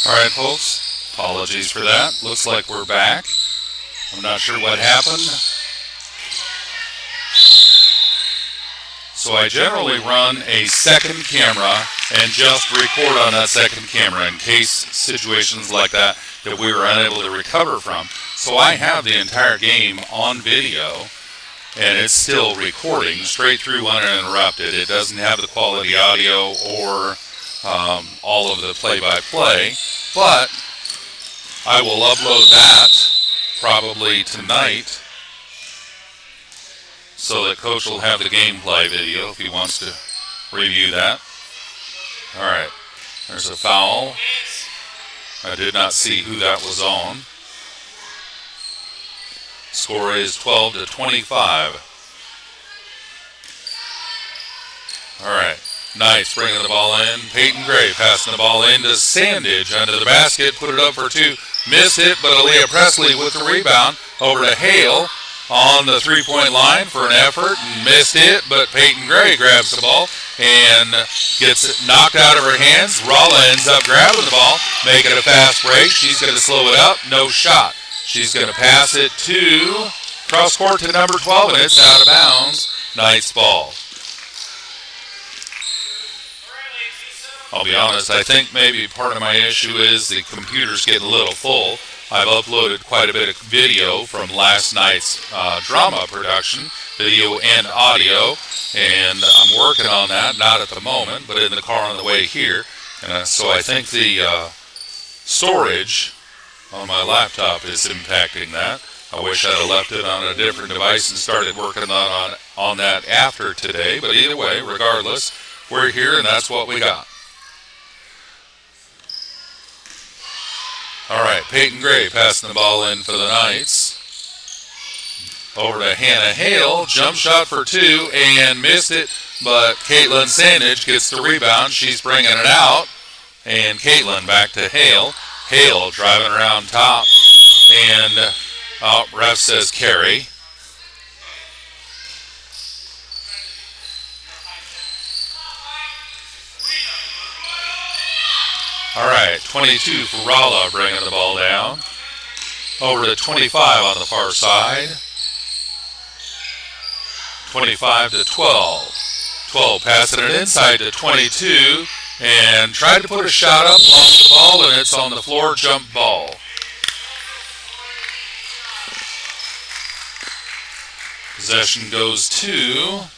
Alright folks, apologies for that. Looks like we're back. I'm not sure what happened. So I generally run a second camera and just record on that second camera in case situations like that we were unable to recover from. So I have the entire game on video and it's still recording straight through uninterrupted. It doesn't have the quality audio or all of the play-by-play, but I will upload that probably tonight so that Coach will have the gameplay video if he wants to review that. Alright, there's a foul. I did not see who that was on. Score is 12-25. Alright, nice, bringing the ball in. Peyton Gray passing the ball into Sandage under the basket, put it up for two. Missed it, but Aaliyah Presley with the rebound. Over to Hale on the three-point line for an effort and missed it, but Peyton Gray grabs the ball and gets it knocked out of her hands. Rolla ends up grabbing the ball, making a fast break. She's going to slow it up. No shot. She's going to pass it to cross court to number 12, and it's out of bounds. Nice ball. I'll be honest, I think maybe part of my issue is the computer's getting a little full. I've uploaded quite a bit of video from last night's drama production, video and audio, and I'm working on that, not at the moment, but in the car on the way here. And so I think the storage on my laptop is impacting that. I wish I'd have left it on a different device and started working on that after today, but either way, regardless, we're here and that's what we got. Alright, Peyton Gray passing the ball in for the Knights. Over to Hannah Hale, jump shot for two and missed it, but Caitlin Sandage gets the rebound. She's bringing it out, and Caitlin back to Hale. Hale driving around top, and ref says carry. All right, 22 for Rolla bringing the ball down. Over to 25 on the far side. 25-12. 12 passing it inside to 22 and tried to put a shot up, lost the ball, and it's on the floor, jump ball. Possession goes to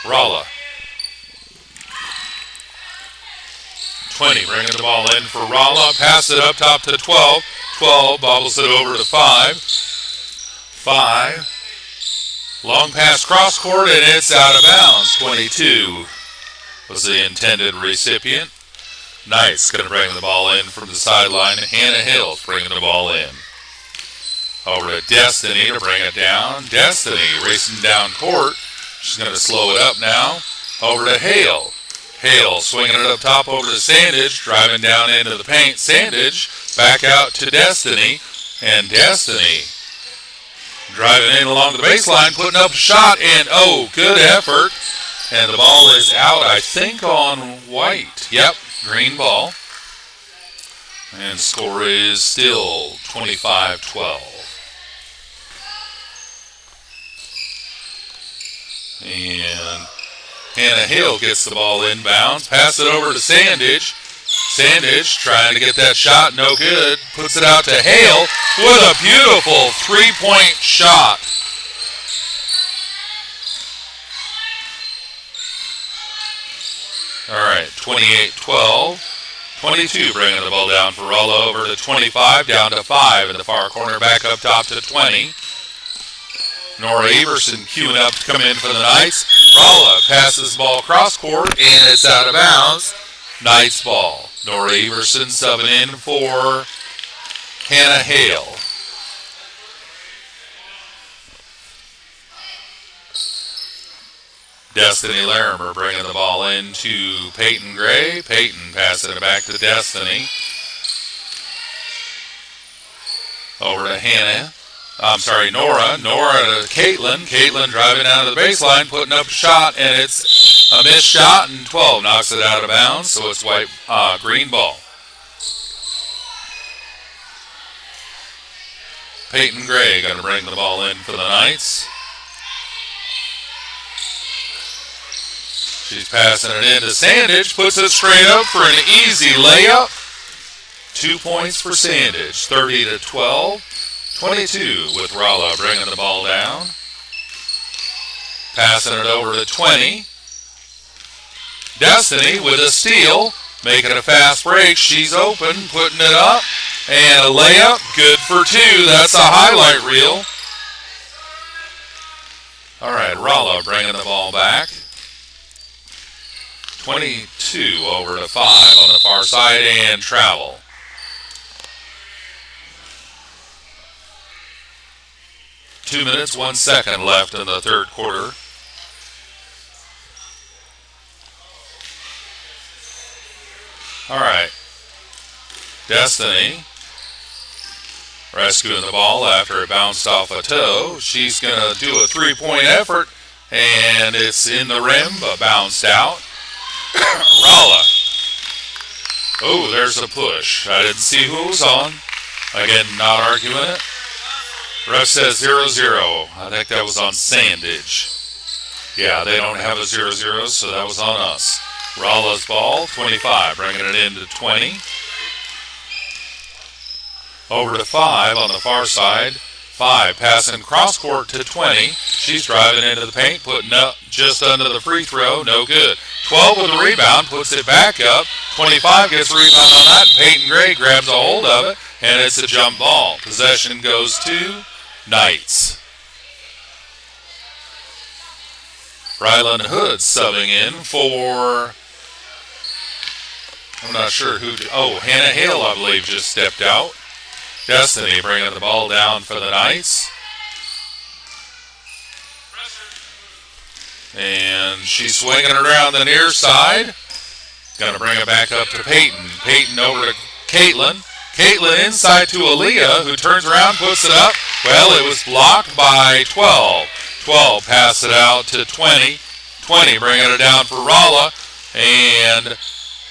Rolla. 20, bringing the ball in for Rolla. Pass it up top to 12. 12 bobbles it over to 5. 5. Long pass cross court, and it's out of bounds. 22 was the intended recipient. Nice, going to bring the ball in from the sideline. Hannah Hill's bringing the ball in. Over to Destiny to bring it down. Destiny racing down court. She's going to slow it up now. Over to Hale. Hale swinging it up top over to Sandage, driving down into the paint. Sandage back out to Destiny, and Destiny driving in along the baseline, putting up a shot, and oh, good effort. And the ball is out, I think, on white. Yep, green ball. And score is still 25-12. And Hannah Hill gets the ball inbounds, pass it over to Sandage. Sandage trying to get that shot, no good. Puts it out to Hale with a beautiful three-point shot. All right, 28-12. 22 bringing the ball down for Rolla over to 25, down to 5 in the far corner, back up top to 20. Nora Everson queuing up to come in for the Knights. Rolla passes the ball cross court, and it's out of bounds. Knights ball. Nora Everson subbing in for Hannah Hale. Destiny Larimer bringing the ball in to Peyton Gray. Peyton passing it back to Destiny. Over to Hannah. Nora. Nora to Caitlin. Caitlin driving down to the baseline, putting up a shot, and it's a missed shot, and 12 knocks it out of bounds, so it's green ball. Peyton Gray going to bring the ball in for the Knights. She's passing it into Sandage, puts it straight up for an easy layup. 2 points for Sandage, 30-12. 22 with ROLLA bringing the ball down. Passing it over to 20. Destiny with a steal, making a fast break. She's open, putting it up, and a layup, good for 2. That's a highlight reel. All right, ROLLA bringing the ball back. 22 over to 5 on the far side and travel. Two minutes, 1 second left in the third quarter. All right. Destiny rescuing the ball after it bounced off a toe. She's going to do a three-point effort, and it's in the rim, but bounced out. ROLLA. Oh, there's a push. I didn't see who was on. Again, not arguing it. Ref says 0-0. I think that was on Sandage. Yeah, they don't have a 0-0, so that was on us. ROLLA's ball, 25, bringing it into 20. Over to 5 on the far side. 5 passing cross court to 20. She's driving into the paint, putting up just under the free throw. No good. 12 with a rebound, puts it back up. 25 gets a rebound on that. Peyton Gray grabs a hold of it, and it's a jump ball. Possession goes to Knights. Ryland Hood subbing in for, I'm not sure who, Hannah Hale, I believe, just stepped out. Destiny bringing the ball down for the Knights. And she's swinging it around the near side. Going to bring it back up to Peyton. Peyton over to Caitlin. Caitlin inside to Aaliyah, who turns around, puts it up. Well, it was blocked by 12. 12 pass it out to 20. 20 bringing it down for ROLLA. And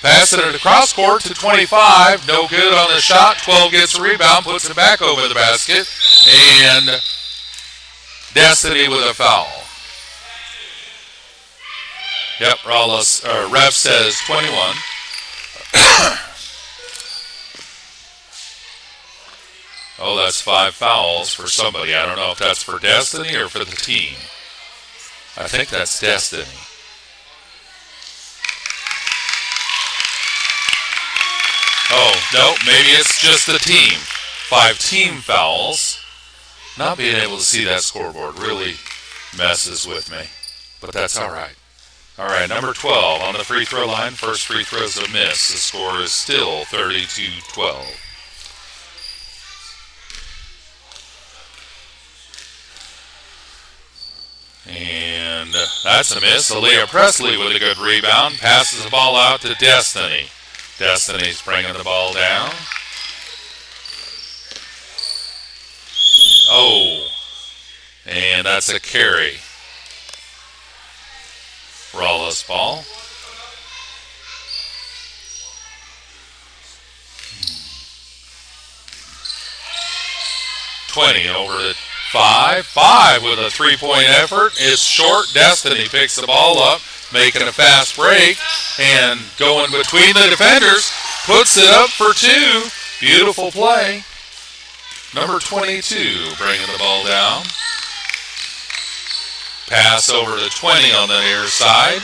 passing it across court to 25. No good on the shot. 12 gets a rebound, puts it back over the basket. And Destiny with a foul. Yep, ROLLA's ref says 21. Oh, that's 5 fouls for somebody. I don't know if that's for Destiny or for the team. I think that's Destiny. Oh, no, maybe it's just the team. 5 team fouls. Not being able to see that scoreboard really messes with me, but that's all right. All right, number 12 on the free throw line. First free throw's a miss. The score is still 32-12. And that's a miss. Aaliyah Presley with a good rebound. Passes the ball out to Destiny. Destiny's bringing the ball down. Oh, and that's a carry. ROLLA's ball. (20) over to 5. 5 with a three-point effort. It's short. Destiny picks the ball up, making a fast break, and going between the defenders, puts it up for 2. Beautiful play. Number 22 bringing the ball down. Pass over to 20 on the near side.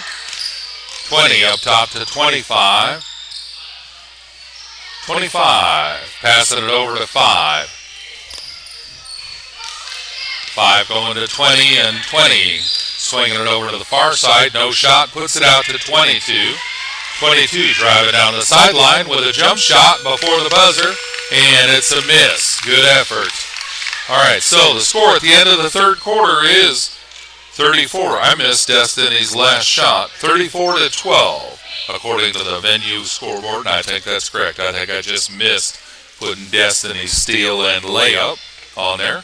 20 up top to 25. 25 passing it over to 5. 5 going to 20, and 20 swinging it over to the far side. No shot, puts it out to 22. 22 driving down the sideline with a jump shot before the buzzer, and it's a miss. Good effort. All right, so the score at the end of the third quarter is 34. I missed Destiny's last shot. 34-12, according to the venue scoreboard, and I think that's correct. I think I just missed putting Destiny's steal and layup on there.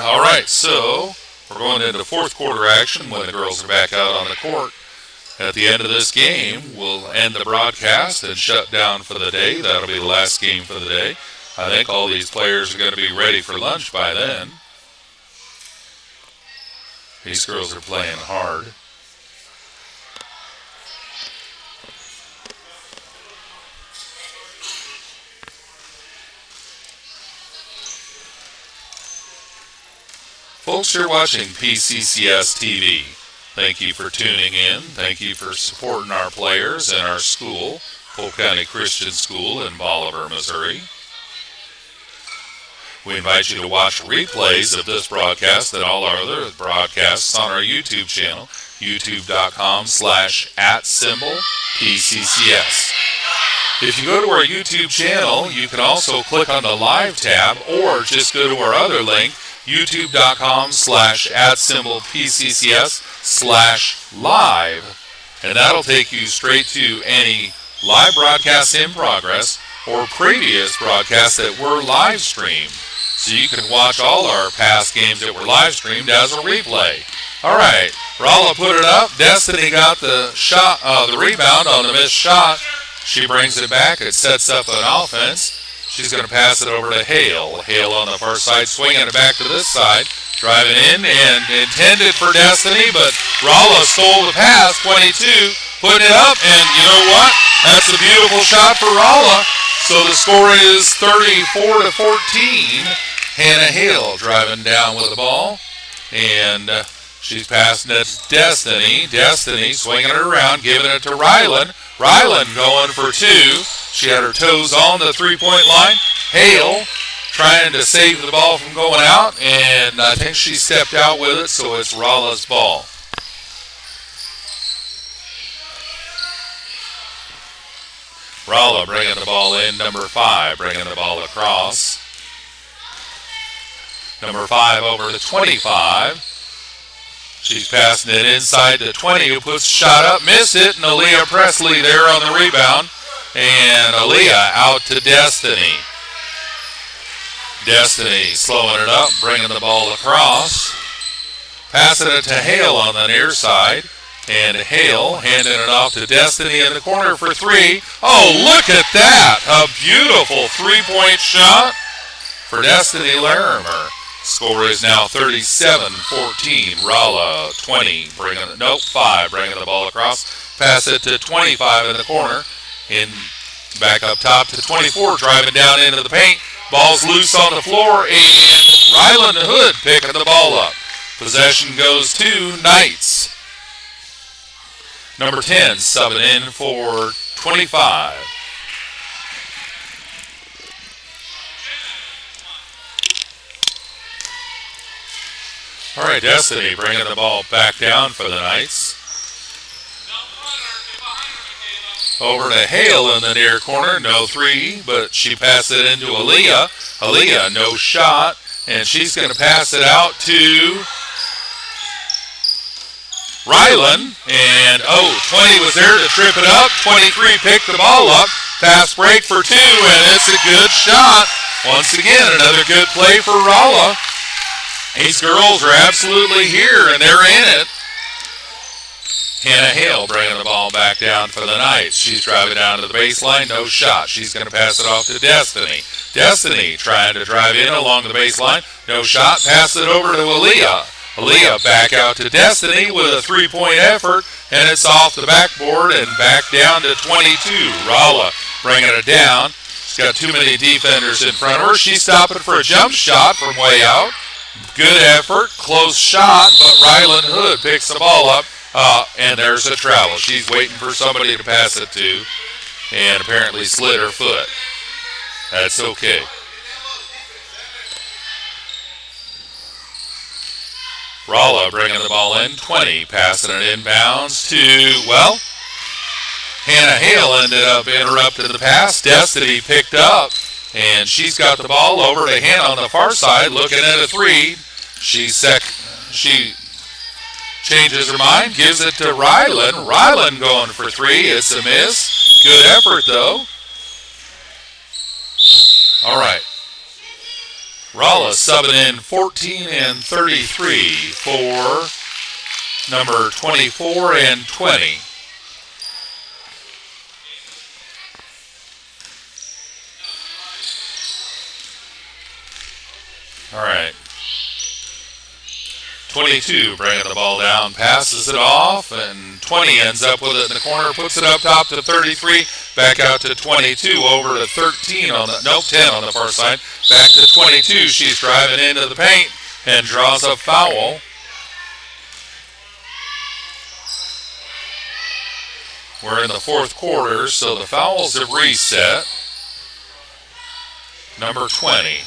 All right, so we're going into fourth quarter action when the girls are back out on the court. At the end of this game, we'll end the broadcast and shut down for the day. That'll be the last game for the day. I think all these players are going to be ready for lunch by then. These girls are playing hard. Folks, you're watching PCCS TV. Thank you for tuning in. Thank you for supporting our players and our school, Polk County Christian School in Bolivar, Missouri. We invite you to watch replays of this broadcast and all our other broadcasts on our YouTube channel, youtube.com/@PCCS. If you go to our YouTube channel, you can also click on the live tab or just go to our other link, youtube.com/@PCCS/live, and that'll take you straight to any live broadcasts in progress or previous broadcasts that were live streamed. So you can watch all our past games that were live streamed as a replay. All right, Rolla put it up. Destiny got the shot, the rebound on the missed shot. She brings it back. It sets up an offense. She's going to pass it over to Hale. Hale on the far side, swinging it back to this side. Driving in and intended for Destiny, but Rolla stole the pass, 22, putting it up, and you know what? That's a beautiful shot for Rolla. So the score is 34-14. Hannah Hale driving down with the ball, and she's passing it to Destiny. Destiny swinging it around, giving it to Rylan. Rylan going for two. She had her toes on the three-point line. Hale trying to save the ball from going out, and I think she stepped out with it, so it's Rolla's ball. Rolla bringing the ball in, number 5, bringing the ball across. Number 5 over to 25. She's passing it inside to 20, who puts the shot up, missed it, and Aaliyah Presley there on the rebound. And Aaliyah out to Destiny. Destiny slowing it up, bringing the ball across. Passing it to Hale on the near side. And Hale handing it off to Destiny in the corner for 3. Oh, look at that! A beautiful three-point shot for Destiny Larimer. Score is now 37-14. Rolla 20, 5, bringing the ball across. Pass it to 25 in the corner. Back up top to 24, driving down into the paint. Ball's loose on the floor, and Rylan Hood picking the ball up. Possession goes to Knights. Number 10 subbing in for 25. All right, Destiny bringing the ball back down for the Knights. Over to Hale in the near corner, no 3, but she passed it into Aaliyah. Aaliyah, no shot, and she's going to pass it out to Rylan. And, 20 was there to trip it up. 23 picked the ball up. Fast break for 2, and it's a good shot. Once again, another good play for Rolla. These girls are absolutely here, and they're in it. Hannah Hale bringing the ball back down for the Knights. She's driving down to the baseline, no shot. She's going to pass it off to Destiny. Destiny trying to drive in along the baseline, no shot. Pass it over to Aaliyah. Aaliyah back out to Destiny with a three-point effort, and it's off the backboard and back down to 22. Rolla bringing it down. She's got too many defenders in front of her. She's stopping for a jump shot from way out. Good effort, close shot, but Rylan Hood picks the ball up, and there's a travel. She's waiting for somebody to pass it to, and apparently slid her foot. That's okay. Rolla bringing the ball in, 20, passing it inbounds to, Hannah Hale ended up interrupting the pass. Destiny picked up, and she's got the ball over to Hannah on the far side, looking at a 3. She changes her mind, gives it to Rylan. Rylan going for 3. It's a miss. Good effort, though. All right. Rolla subbing in 14 and 33 for number 24 and 20. All right. 22 bringing the ball down, passes it off, and 20 ends up with it in the corner, puts it up top to 33, back out to 22, over to 13 on the, nope, 10 on the far side, back to 22. She's driving into the paint and draws a foul. We're in the fourth quarter, so the fouls have reset. Number 20.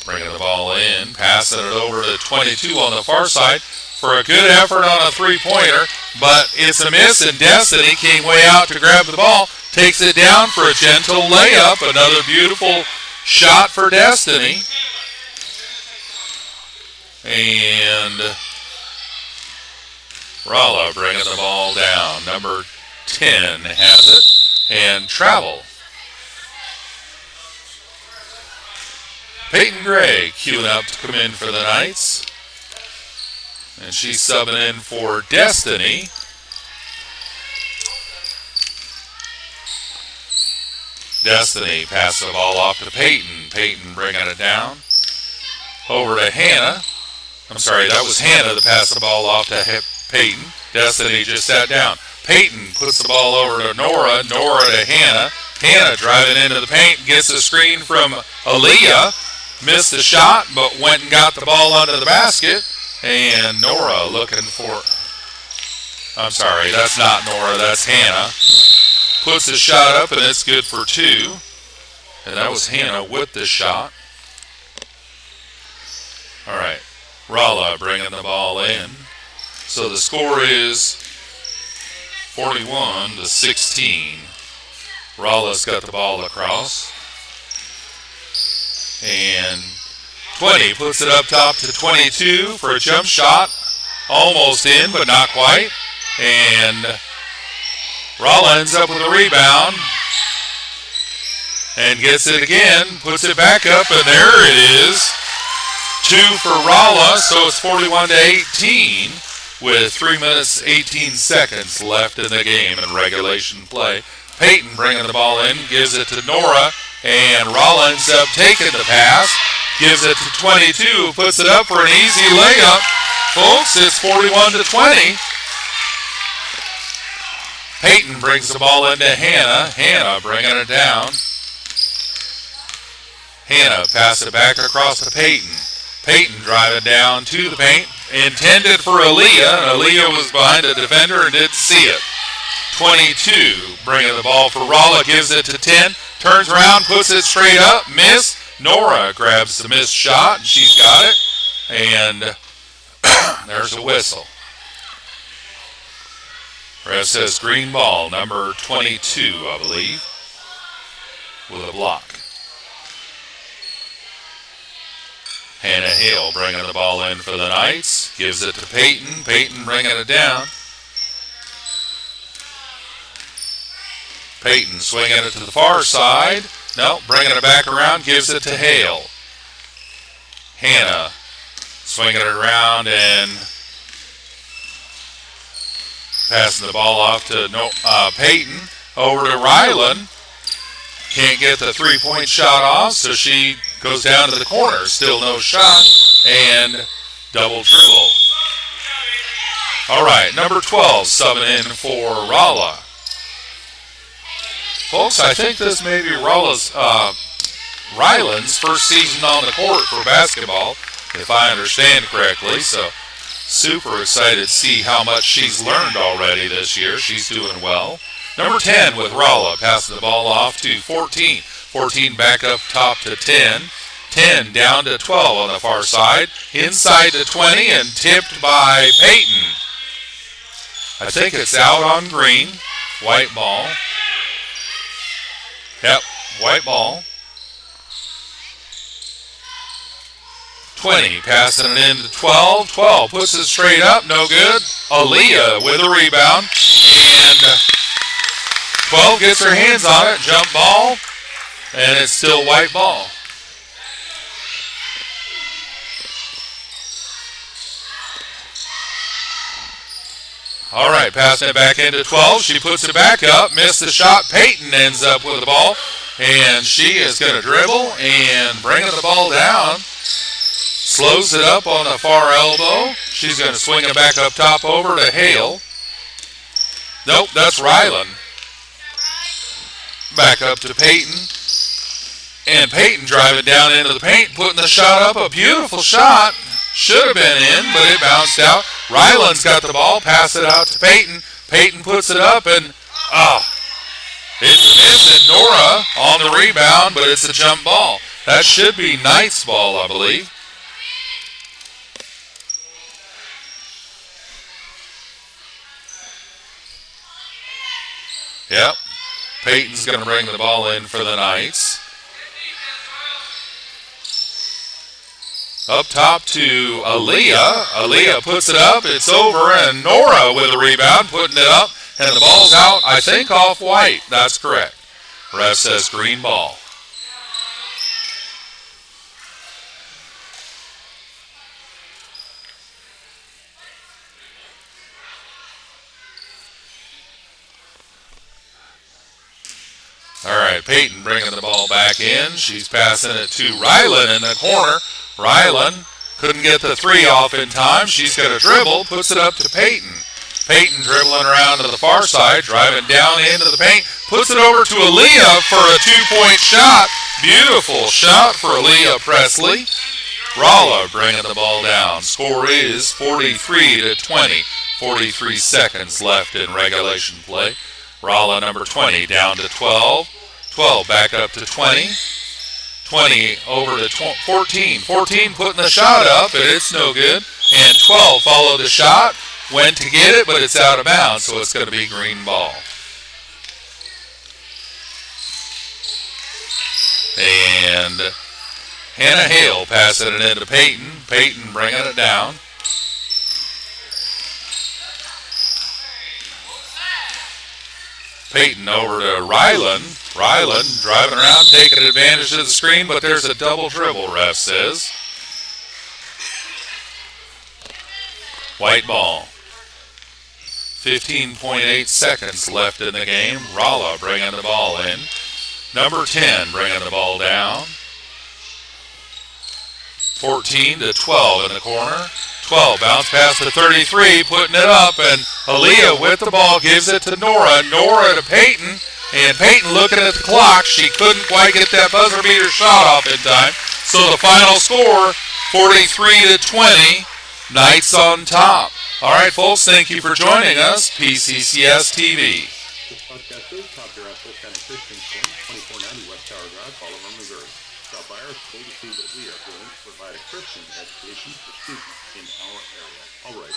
Bringing the ball in, passing it over to 22 on the far side for a good effort on a three-pointer, but it's a miss, and Destiny came way out to grab the ball, takes it down for a gentle layup. Another beautiful shot for Destiny. And ROLLA bringing the ball down. Number 10 has it, and travel. Peyton Gray queuing up to come in for the Knights. And she's subbing in for Destiny. Destiny passes the ball off to Peyton. Peyton bringing it down. Over to Hannah. I'm sorry, that was Hannah that passed the ball off to Peyton. Destiny just sat down. Peyton puts the ball over to Nora. Nora to Hannah. Hannah driving into the paint, gets a screen from Aaliyah. Missed the shot, but went and got the ball under the basket. And Nora looking for... I'm sorry, that's not Nora, that's Hannah. Puts the shot up, and it's good for two. And that was Hannah with the shot. All right, ROLLA bringing the ball in. So the score is 41-16. ROLLA's got the ball across. And 20 puts it up top to 22 for a jump shot. Almost in, but not quite. And ROLLA ends up with a rebound. And gets it again, puts it back up, and there it is. 2 for ROLLA, so it's 41-18 with 3 minutes, 18 seconds left in the game in regulation play. Peyton bringing the ball in, gives it to Nora. And ROLLA ends up taking the pass, gives it to 22, puts it up for an easy layup. Folks, it's 41-20. Peyton brings the ball into Hannah. Hannah bringing it down. Hannah passes it back across to Peyton. Peyton driving down to the paint, intended for Aaliyah, and Aaliyah was behind the defender and didn't see it. 22 bringing the ball for ROLLA, gives it to 10. Turns around, puts it straight up, miss. Nora grabs the missed shot, and she's got it. And there's a whistle. Ref says green ball, number 22, I believe, with a block. Hannah Hale bringing the ball in for the Knights. Gives it to Peyton. Peyton bringing it down. Peyton swinging it to the far side. No, bringing it back around, gives it to Hale. Hannah swinging it around and passing the ball off to Peyton. Over to Ryland. Can't get the three-point shot off, so she goes down to the corner. Still no shot, and double dribble. All right, number 12 subbing in for ROLLA. Folks, I think this may be Ryland's first season on the court for basketball, if I understand correctly. So super excited to see how much she's learned already this year. She's doing well. Number 10 with ROLLA, passing the ball off to 14. 14 back up top to 10. 10 down to 12 on the far side. Inside to 20 and tipped by Peyton. I think it's out on green. White ball. Yep, white ball. 20 passing it into 12. 12 puts it straight up, no good. Aaliyah with a rebound. And 12 gets her hands on it, jump ball. And it's still white ball. All right, passing it back into 12. She puts it back up, missed the shot. Peyton ends up with the ball, and she is going to dribble and bring the ball down. Slows it up on the far elbow. She's going to swing it back up top over to Hale. Nope, that's Ryland. Back up to Peyton. And Peyton driving down into the paint, putting the shot up. A beautiful shot. Should have been in, but it bounced out. Ryland's got the ball. Pass it out to Peyton. Peyton puts it up, and it's a miss. And Nora on the rebound, but it's a jump ball. That should be Knight's ball, I believe. Yep. Peyton's going to bring the ball in for the Knights. Up top to Aaliyah. Aaliyah puts it up. It's over, and Nora with a rebound, putting it up. And the ball's out, I think, off White. That's correct. Ref says green ball. All right, Peyton bringing the ball back in. She's passing it to Ryland in the corner. Ryland couldn't get the three off in time. She's got a dribble, puts it up to Peyton. Peyton dribbling around to the far side, driving down into the paint, puts it over to Aaliyah for a two-point shot. Beautiful shot for Aaliyah Presley. ROLLA bringing the ball down. Score is 43-20. 43 seconds left in regulation play. ROLLA number 20 down to 12. 12 back up to 20. 20 over to 14. 14 putting the shot up, but it's no good. And 12 followed the shot. Went to get it, but it's out of bounds, so it's going to be green ball. And Hannah Hale passing it into Peyton. Peyton bringing it down. Peyton over to Ryland. Ryland driving around, taking advantage of the screen, but there's a double dribble, ref says. White ball. 15.8 seconds left in the game. ROLLA bringing the ball in. Number 10 bringing the ball down. 14-12 in the corner. 12 bounce pass to 33, putting it up, and Aaliyah with the ball gives it to Nora. Nora to Peyton, and Peyton looking at the clock. She couldn't quite get that buzzer beater shot off in time. So the final score, 43-20, Knights on top. All right, folks, thank you for joining us, PCCS TV. This podcast is copyright Full County Christian School, 2490 West Tower Drive, Bolivar, Missouri. Stop by our school to see what we are doing to provide a Christian education for students in our area. All right.